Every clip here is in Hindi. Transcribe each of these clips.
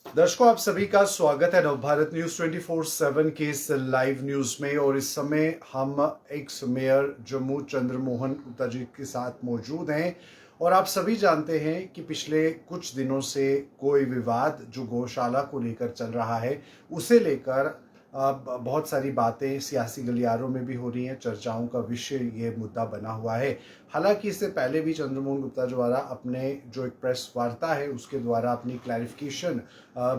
दर्शकों, आप सभी का स्वागत है नवभारत न्यूज 24/7 के इस लाइव न्यूज में। और इस समय हम एक्स मेयर जम्मू चंद्रमोहन गुप्ता जी के साथ मौजूद हैं। और आप सभी जानते हैं कि पिछले कुछ दिनों से कोई विवाद जो गौशाला को लेकर चल रहा है, उसे लेकर बहुत सारी बातें सियासी गलियारों में भी हो रही हैं। चर्चाओं का विषय ये मुद्दा बना हुआ है। हालांकि इससे पहले भी चंद्रमोहन गुप्ता द्वारा अपने जो एक प्रेस वार्ता है उसके द्वारा अपनी क्लैरिफिकेशन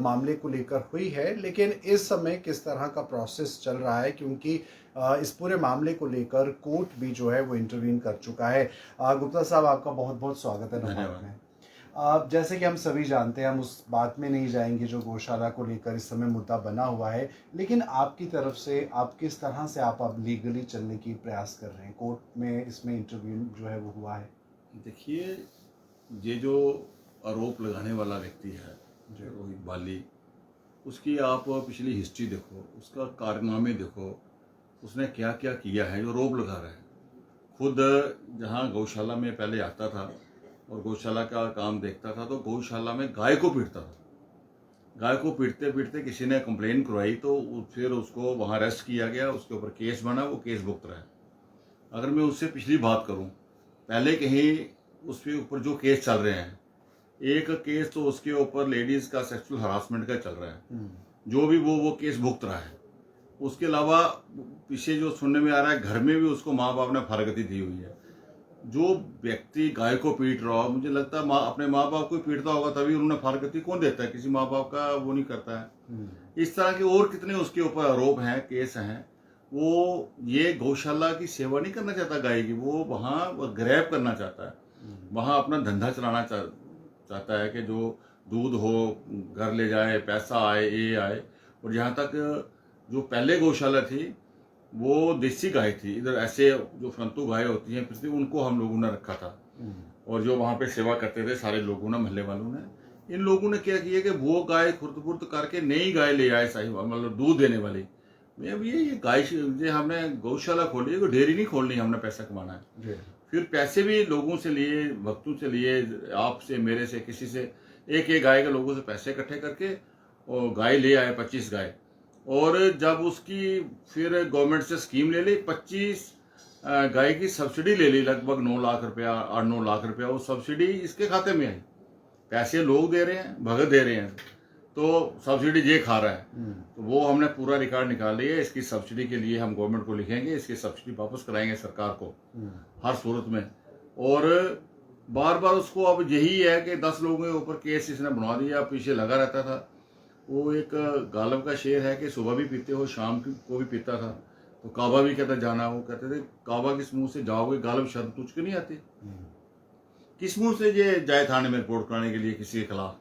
मामले को लेकर हुई है। लेकिन इस समय किस तरह का प्रोसेस चल रहा है, क्योंकि इस पूरे मामले को लेकर कोर्ट भी जो है वो इंटरवीन कर चुका है। गुप्ता साहब, आपका बहुत बहुत स्वागत है नवभारत में। जैसे कि हम सभी जानते हैं, हम उस बात में नहीं जाएंगे जो गौशाला को लेकर इस समय मुद्दा बना हुआ है, लेकिन आपकी तरफ से आप किस तरह से आप अब लीगली चलने की प्रयास कर रहे हैं? कोर्ट में इसमें इंटरव्यू जो है वो हुआ है। देखिए, ये जो आरोप लगाने वाला व्यक्ति है रोहित बाली, उसकी आप पिछली हिस्ट्री देखो, उसका कारनामे देखो, उसने क्या क्या किया है जो आरोप लगा रहा है। खुद जहाँ गौशाला में पहले आता था और गौशाला का काम देखता था, तो गौशाला में गाय को पीटता था। गाय को पीटते पीटते किसी ने कंप्लेन करवाई, तो फिर उसको वहाँ अरेस्ट किया गया, उसके ऊपर केस बना, वो केस भुगत रहा है। अगर मैं उससे पिछली बात करूँ, पहले कहीं उसके ऊपर जो केस चल रहे हैं, एक केस तो उसके ऊपर लेडीज का सेक्सुअल हरासमेंट का चल रहा है, जो भी वो केस भुगत रहा है। उसके अलावा पीछे जो सुनने में आ रहा है, घर में भी उसको माँ बाप ने फारगती दी हुई है। जो व्यक्ति गाय को पीट रहा हो, मुझे लगता है अपने माँ बाप को पीटता होगा, तभी उन्होंने फारगती कौन देता है? किसी माँ बाप का वो नहीं करता है। इस तरह के और कितने उसके ऊपर आरोप हैं, केस हैं। वो ये गौशाला की सेवा नहीं करना चाहता गाय की, वो वहाँ ग्रैब करना चाहता है, वहाँ अपना धंधा चलाना चाहता है कि जो दूध हो घर ले जाए, पैसा आए, ये आए। और जहाँ तक जो पहले गौशाला थी वो देसी गाय थी, इधर ऐसे जो फ्रंतु गाय होती हैं पृथ्वी, उनको हम लोगों ने रखा था। और जो वहाँ पे सेवा करते थे सारे लोगों ने, मोहल्ले वालों ने, इन लोगों ने क्या किया कि वो गाय खुर्द फुर्द करके नई गाय ले आए, सही मतलब दूध देने वाली। मैं अब ये गाय, ये हमने गौशाला खोली है, डेयरी नहीं खोलनी, हमने पैसा कमाना है। फिर पैसे भी लोगों से लिए, भक्तों से लिए, आपसे, मेरे से, किसी से, एक एक गाय के लोगों से पैसे इकट्ठे करके और गाय ले आए, 25 गाय। और जब उसकी फिर गवर्नमेंट से स्कीम ले ली, 25 गाय की सब्सिडी ले ली, लगभग 9 लाख रुपया, 8-9 लाख रुपया वो सब्सिडी इसके खाते में आई। पैसे लोग दे रहे हैं, भगत दे रहे हैं, तो सब्सिडी ये खा रहा है। तो वो हमने पूरा रिकॉर्ड निकाल लिया। इसकी सब्सिडी के लिए हम गवर्नमेंट को लिखेंगे, इसकी सब्सिडी वापस कराएंगे सरकार को हर सूरत में। और बार बार उसको अब यही है कि 10 लोगों के ऊपर केस इसने बनवा दिया, पीछे लगा रहता था। वो एक गालब का शेर है कि सुबह भी पीते हो, शाम को भी पीता था। तो काबा भी कहता जाना, वो कहते थे काबा किस मुंह से जाओगे, गालब शर्म तुझ के नहीं आती। किस मुंह से ये जाए थाने में रिपोर्ट कराने के लिए किसी के खिलाफ?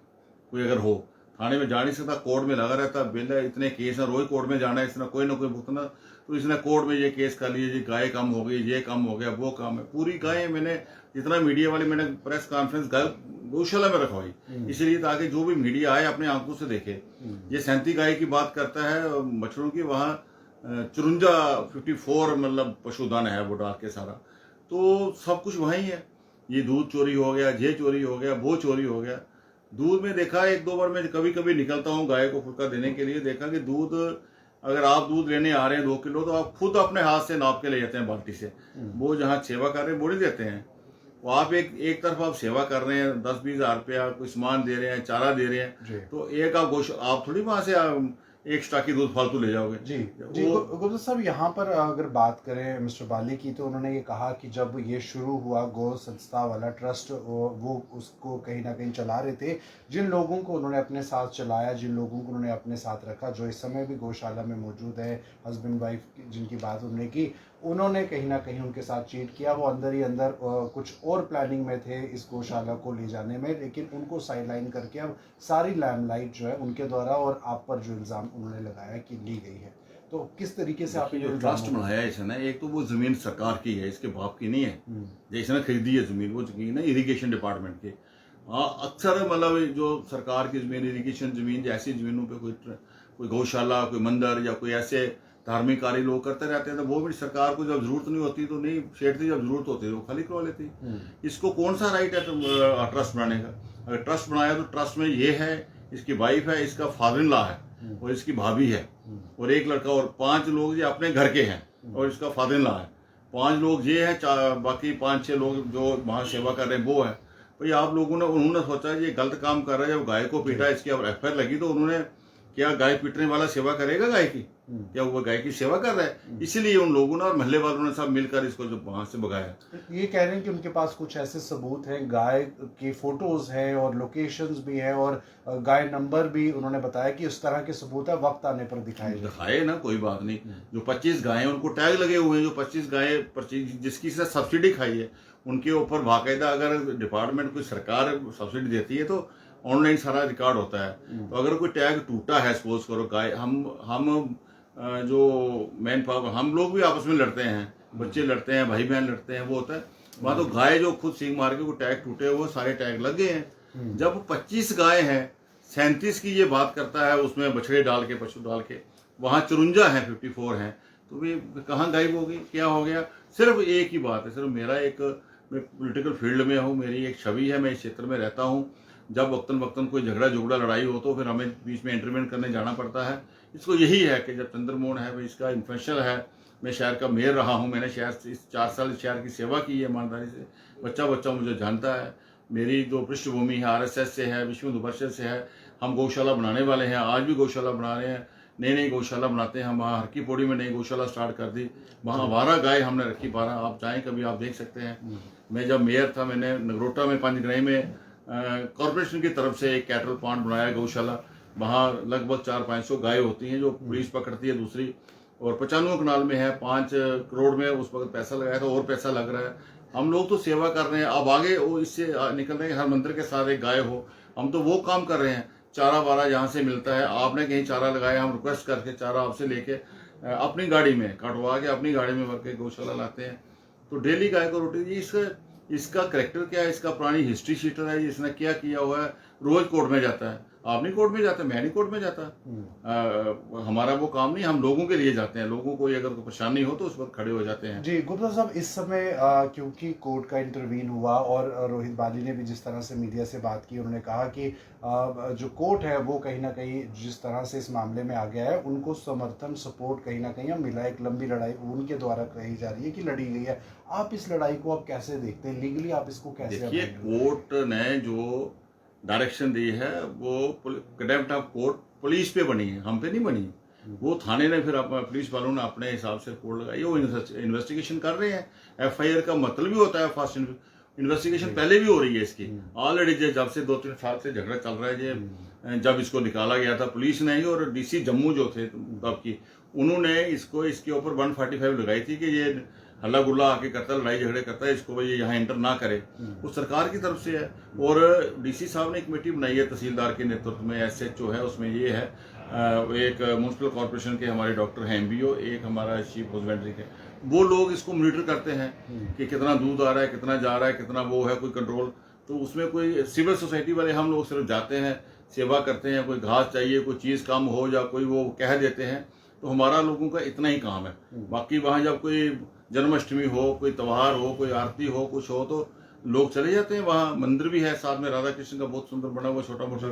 कोई अगर हो, थाने में जा नहीं सकता, कोर्ट में लगा रहता। बिल है, इतने केस है, रोज कोर्ट में जाना है, इसने कोई ना कोई भुगतना। तो इसने कोर्ट में ये केस कर लिए, ये गाय कम हो गई, ये कम हो गया, वो कम है। पूरी गाय मैंने, जितना मीडिया वाले, मैंने प्रेस कॉन्फ्रेंस गौशाला में रखवाई, इसलिए ताकि जो भी मीडिया आए अपने आंखों से देखे। ये 37 गाय की बात करता है बछड़ों की, वहाँ 54 मतलब पशुधन है वो डाल के सारा। तो सब कुछ वहीं है। ये दूध चोरी हो गया, ये चोरी हो गया, वो चोरी हो गया। दूध में देखा 1-2 बार मैं कभी कभी निकलता हूँ गाय को फुल्का देने के लिए, देखा कि दूध, अगर आप दूध लेने आ रहे हैं 2 किलो, तो आप खुद अपने हाथ से नाप के ले जाते हैं बाल्टी से। वो जहाँ सेवा कर रहे हैं वो नहीं देते हैं। वो आप एक तरफ आप सेवा कर रहे हैं, 10-20 हज़ार रुपया कोई सामान दे रहे हैं, चारा दे रहे हैं, तो एक आप थोड़ी वहां से एक स्टाकी दूध फालतू ले जाओगे। जी जी। गुप्ता साहब, यहाँ पर अगर बात करें मिस्टर बाली की, तो उन्होंने ये कहा कि जब ये शुरू हुआ गौ संस्था वाला ट्रस्ट, वो उसको कहीं ना कहीं चला रहे थे। जिन लोगों को उन्होंने अपने साथ चलाया, जिन लोगों को उन्होंने अपने साथ रखा, जो इस समय भी गौशाला में मौजूद है, हस्बैंड वाइफ जिनकी बात उन्होंने की, उन्होंने कहीं ना कहीं उनके साथ चीट किया। वो अंदर ही अंदर कुछ और प्लानिंग में थे इस गौशाला को ले जाने में, लेकिन उनको साइडलाइन करके अब सारी लैम्पलाइट जो है उनके द्वारा और आप पर जो इल्ज़ाम उन्होंने लगाया कि ली गई है, तो किस तरीके से आप जो ट्रस्ट बनाया है इसने, एक तो वो जमीन सरकार की है, इसके बाप की नहीं है। इसने खरीदी है जमीन, वो जमीन है इरिगेशन डिपार्टमेंट की। हाँ, अक्सर मतलब जो सरकार की जमीन, इरिगेशन जमीन, ऐसी जमीनों पे कोई गौशाला, कोई मंदिर या कोई ऐसे धार्मिक कार्य लोग करते रहते हैं, तो वो भी सरकार को जब जरूरत नहीं होती तो नहीं छेड़ती, जब जरूरत होती है वो खाली करवा लेती। इसको कौन सा राइट है ट्रस्ट बनाने का? अगर ट्रस्ट बनाया तो ट्रस्ट में ये है इसकी वाइफ है, इसका फादर इन लॉ है और इसकी भाभी है और एक लड़का और 5 लोग ये अपने घर के हैं और इसका फादर इन लॉ है। 5 लोग ये हैं, बाकी 5-6 लोग जो वहाँ सेवा कर रहे हैं वो है। भाई आप लोगों ने उन्होंने सोचा ये गलत काम कर रहा है, जब गाय को पीटा इसकी अब एफआईआर लगी तो उन्होंने, क्या गाय पीटने वाला सेवा करेगा गाय की? क्या वो गाय की सेवा कर रहा है? इसीलिए उन लोगों ने और मोहल्ले वालों ने सब मिलकर इसको जो वहां से भगाया। ये कह रहे हैं कि उनके पास कुछ ऐसे सबूत हैं, गाय की फोटोज हैं और लोकेशंस भी हैं और गाय नंबर भी उन्होंने बताया कि इस तरह के सबूत है, वक्त आने पर दिखाए ना, कोई बात नहीं। जो 25 गायें उनको टैग लगे हुए हैं, जो 25 गायें जिसकी से सब्सिडी खाई है उनके ऊपर बाकायदा अगर डिपार्टमेंट कोई सरकार सब्सिडी देती है तो ऑनलाइन सारा रिकॉर्ड होता है। तो अगर कोई टैग टूटा है, सपोज करो गाय, हम जो मैन पावर, हम लोग भी आपस में लड़ते हैं, बच्चे लड़ते हैं, भाई बहन लड़ते हैं, वो होता है। वहां तो गाय जो खुद सींग मार के कोई टैग टूटे, वो सारे टैग लग गए हैं। जब 25 गाय हैं, 37 की ये बात करता है, उसमें बछड़े डाल के, पशु डाल के, वहां 54 हैं, 54 हैं, तो भी कहाँ गायब होगी? क्या हो गया? सिर्फ एक ही बात है, सिर्फ मेरा एक, मैं पॉलिटिकल फील्ड में हूँ, मेरी एक छवि है, मैं इस क्षेत्र में रहता हूँ। जब वक्तन कोई झगड़ा झुगड़ा लड़ाई हो तो फिर हमें बीच में इंटरवेन करने जाना पड़ता है। इसको यही है कि जब चंद्रमोहन है, इसका इन्फ्लुएंशियल है, मैं शहर का मेयर रहा हूँ, मैंने शहर इस 4 साल शहर की सेवा की है ईमानदारी से, बच्चा मुझे जानता है। मेरी जो पृष्ठभूमि है आरएसएस से है, विश्व हिंदू परिषद से है। हम गौशाला बनाने वाले हैं, आज भी गौशाला बना रहे हैं, नई गौशाला बनाते हैं। हम वहाँ हरकी पौड़ी में नई गौशाला स्टार्ट कर दी, वहाँ 12 गाय हमने रखी, 12, आप जाएँ कभी आप देख सकते हैं। मैं जब मेयर था, मैंने नगरोटा में पंचग्राही में कॉरपोरेशन की तरफ से एक कैटल पॉन्ड बनाया, गौशाला, वहाँ लगभग 400-500 गाय होती हैं जो पुलिस पकड़ती है दूसरी, और 95 कनाल में है, 5 करोड़ में उस वक्त पैसा लगाया था, और पैसा लग रहा है। हम लोग तो सेवा कर रहे हैं, अब आगे वो इससे निकल रहे हैं, हर मंदिर के साथ एक गाय हो, हम तो वो काम कर रहे हैं। चारा वारा यहाँ से मिलता है, आपने कहीं चारा लगाया, हम रिक्वेस्ट करके चारा आपसे लेके अपनी गाड़ी में कटवा के अपनी गाड़ी में भर के गौशाला लाते हैं। तो डेली गाय को रोटी, इसका करेक्टर क्या है, इसका पुरानी हिस्ट्री शीटर है, इसने क्या किया हुआ है, रोज कोर्ट में जाता है। आप नहीं कोर्ट में जाते, मैं नहीं कोर्ट में जाता, हमारा वो काम नहीं, हम लोगों के लिए जाते हैं। लोगों को अगर कोई परेशानी हो तो उस वक्त खड़े हो जाते हैं। जी गुप्ता साहब, इस समय क्योंकि कोर्ट का इंटरवीन हुआ और रोहित बाली ने भी जिस तरह से मीडिया से बात की, उन्होंने कहा कि जो कोर्ट है वो कहीं ना कहीं जिस तरह से इस मामले में आ गया है, उनको समर्थन सपोर्ट कहीं ना कहीं मिला। एक लंबी लड़ाई उनके द्वारा कही जा रही है कि लड़ी गई है। आप इस लड़ाई को आप कैसे देखते हैं, लीगली आप इसको कैसे? देखिए, कोर्ट ने जो डायरेक्शन दी है वो कंटेम्प्ट ऑफ कोर्ट पुलिस पे बनी है, हम पे नहीं बनी। वो थाने ने फिर पुलिस वालों ने अपने हिसाब से कोर्ट लगाई, वो इन्वेस्टिगेशन कर रहे हैं। एफआईआर का मतलब भी होता है फास्ट इन्वेस्टिगेशन, पहले भी हो रही है इसकी ऑलरेडी। जब से 2-3 साल से झगड़ा चल रहा है, जब इसको निकाला गया था पुलिस ने ही, और डीसी जम्मू जो थे तब की, उन्होंने इसके ऊपर 145 लगाई थी कि ये हल्ला गुल्ला आके करता है, लड़ाई झगड़े करता है, इसको भाई यहाँ एंटर ना करे। वो सरकार की तरफ से है। और डीसी साहब ने एक कमेटी बनाई है तहसीलदार के नेतृत्व में, एसएचओ है, उसमें ये है, एक म्यूनसिपल कॉर्पोरेशन के हमारे डॉक्टर हैं एमबीओ, एक हमारा चीफ हस्बेंड्री के, वो लोग इसको मॉनिटर करते हैं कि कितना दूध आ रहा है, कितना जा रहा है, कितना वो है, कोई कंट्रोल। तो उसमें कोई सिविल सोसाइटी वाले हम लोग सिर्फ जाते हैं, सेवा करते हैं। कोई घास चाहिए, कोई चीज़ कम हो या कोई वो कह देते हैं, तो हमारा लोगों का इतना ही काम है। बाकी वहाँ जब कोई जन्माष्टमी हो, कोई त्यौहार हो, कोई आरती हो, कुछ हो, तो लोग चले जाते हैं। वहाँ मंदिर भी है साथ में, राधा कृष्ण का बहुत सुंदर बना हुआ छोटा मोटा।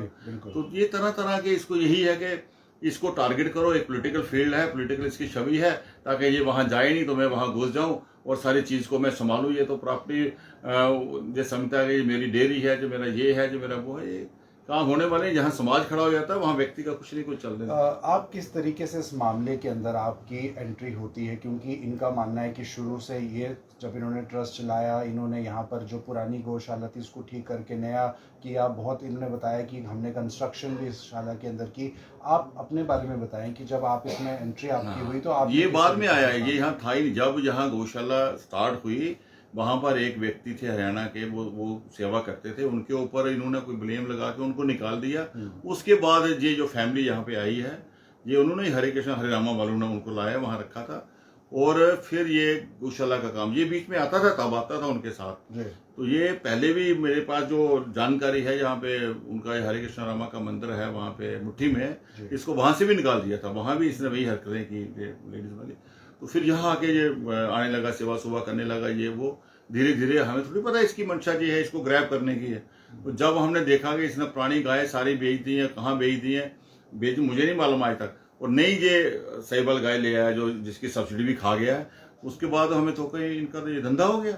तो ये तरह तरह के, इसको यही है कि इसको टारगेट करो, एक पॉलिटिकल फील्ड है, पॉलिटिकल इसकी छवि है, ताकि ये वहाँ जाए नहीं तो मैं वहाँ घुस जाऊँ और सारी चीज़ को मैं संभालूँ। ये तो प्रॉपर्टी जैसे समझता है कि मेरी डेयरी है, जो मेरा ये है, जो मेरा वो है, ये काम होने वाले। जहाँ समाज खड़ा हो जाता है वहाँ व्यक्ति का कुछ नहीं कुछ चल रहा है। आप किस तरीके से इस मामले के अंदर आपकी एंट्री होती है, क्योंकि इनका मानना है कि शुरू से ये जब इन्होंने ट्रस्ट चलाया, इन्होंने यहाँ पर जो पुरानी गौशाला थी उसको ठीक करके नया किया, बहुत इन्होंने बताया कि हमने कंस्ट्रक्शन भी इस शाला के अंदर की। आप अपने बारे में बताएं कि जब आप इसमें एंट्री आपकी हुई तो आप, ये बाद में आया है, ये यहाँ था ही। जब यहाँ गौशाला स्टार्ट हुई, वहाँ पर एक व्यक्ति थे हरियाणा के, वो सेवा करते थे, उनके ऊपर इन्होंने कोई ब्लेम लगा के उनको निकाल दिया। उसके बाद ये जो फैमिली यहाँ पे आई है, ये उन्होंने हरे कृष्ण हरे रामा वालों ने उनको लाया, वहाँ रखा था, और फिर ये गौशाला का काम ये बीच में आता था, तब आता था उनके साथ। तो ये पहले भी मेरे पास जो जानकारी है, यहाँ पे उनका हरे कृष्ण रामा का मंदिर है वहाँ पे मुट्ठी में, इसको वहाँ से भी निकाल दिया था, वहाँ भी इसने वही हरकतें की लेडीज वाली। तो फिर यहाँ आके ये आने लगा, सेवा सुवा करने लगा, ये वो धीरे धीरे। हमें थोड़ी पता इसकी मंशा ये है, इसको ग्रैब करने की है। तो जब हमने देखा कि इसने पुरानी गाय सारी बेच दी है, कहाँ बेच दी है, बेच मुझे नहीं मालूम आज तक, और नई ये सहीवाल गाय ले आया जो जिसकी सब्सिडी भी खा गया है, उसके बाद हमें तो कहीं इनका तो ये धंधा हो गया।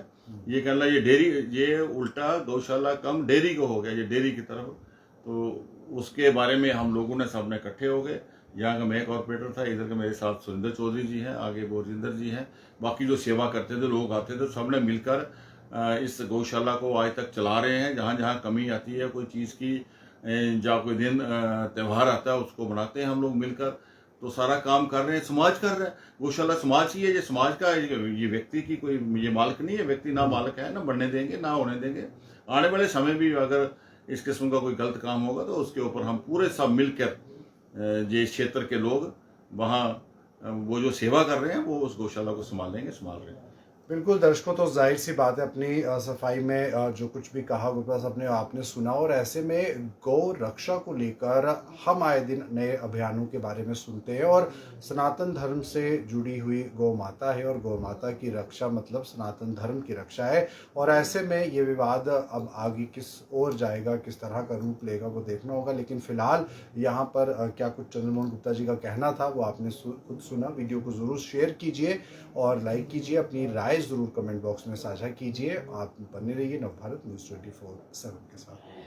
ये कहना ये डेयरी, ये उल्टा गौशाला कम डेयरी को हो गया, ये डेयरी की तरफ। तो उसके बारे में हम लोगों ने सबने इकट्ठे हो गए। यहाँ का मैं कॉर्पोरेटर था, इधर के मेरे साथ सुरेंद्र चौधरी जी हैं, आगे बोरिंदर जी हैं, बाकी जो सेवा करते थे लोग आते थे, सबने मिलकर इस गौशाला को आज तक चला रहे हैं। जहाँ जहाँ कमी आती है कोई चीज़ की, जहाँ कोई दिन त्यौहार आता है उसको बनाते हैं हम लोग मिलकर। तो सारा काम कर रहे हैं, समाज कर रहा है। गौशाला समाज की है, ये समाज का ये व्यक्ति की कोई ये मालिक नहीं है। व्यक्ति ना मालिक है, ना बनने देंगे, ना होने देंगे। आने वाले समय भी अगर इस किस्म का कोई गलत काम होगा तो उसके ऊपर हम पूरे सब मिलकर ये क्षेत्र के लोग वहाँ वो जो सेवा कर रहे हैं वो उस गौशाला को संभाल रहे हैं। बिल्कुल दर्शकों, तो जाहिर सी बात है अपनी सफाई में जो कुछ भी कहा वो बस अपने आपने सुना, और ऐसे में गौ रक्षा को लेकर हम आए दिन नए अभियानों के बारे में सुनते हैं। और सनातन धर्म से जुड़ी हुई गौ माता है, और गौ माता की रक्षा मतलब सनातन धर्म की रक्षा है। और ऐसे में ये विवाद अब आगे किस ओर जाएगा, किस तरह का रूप लेगा वो देखना होगा। लेकिन फिलहाल यहाँ पर क्या कुछ चंद्रमोहन गुप्ता जी का कहना था वो आपने खुद सुना। वीडियो को ज़रूर शेयर कीजिए और लाइक कीजिए, अपनी राय ज़रूर कमेंट बॉक्स में साझा कीजिए। आप बने रहिए नवभारत न्यूज़ 24/7 के साथ।